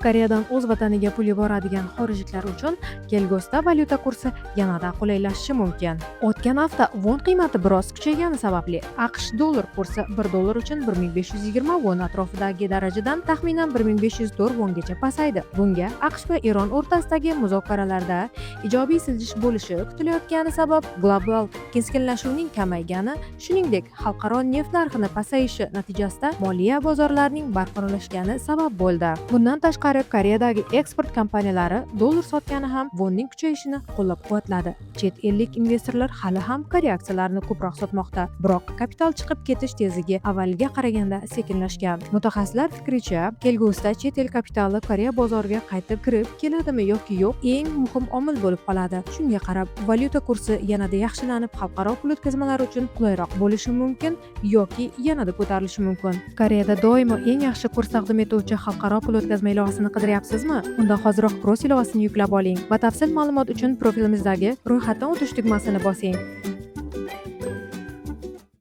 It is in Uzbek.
Koreyadan o'z vataniga pul yuboradigan xorijliklar uchun kelgusida valyuta kursi yanada qulaylashishi mumkin. O'tgan hafta won qiymati biroz kuchaygani sababli AQSh dollar kursi 1 dollar uchun 1520 won atrofidagi darajadan taxminan 1504 wongacha pasaydi. Bunga AQSh va Eron o'rtasidagi muzokaralarda ijobiy siljish bo'lishi kutilayotgani sabab, global keskinlashuvning kamaygani, shuningdek xalqaro neft narxini pasayishi natijasida moliya bozorlarining barqarorlashgani sabab bo'ldi. Bundan tashqari, Koreyadagi eksport kompaniyalari dollar sotgani ham wonning kuchayishini qo'llab-quvvatladi. Chet ellik investorlar hali ham Koreya aksiyalarini ko'proq sotmoqda, biroq kapital chiqib ketish tezligi avvalgiga qaraganda sekinlashgan. Mutaxassislar fikricha, kelgusida chet el kapitali Koreya bozoriga qaytib kirib keladimi yoki yo'q, eng muhim omil bo'lib qoladi. Shunga qarab, valyuta kursi yanada yaxshilanib, xalqaro pul o'tkazmalari uchun qulayroq bo'lishi mumkin yoki yanada ko'tarilishi mumkin. Koreyada doimo eng yaxshi kurs taqdim etuvchi xalqaro pul o'tkazma ilovasini qidiryapsizmi? Unda hoziroq Cross ilovasini yuklab oling. Batafsil ma'lumot uchun profilimizdagi ro'yxatdan o'tish tugmasini bosing.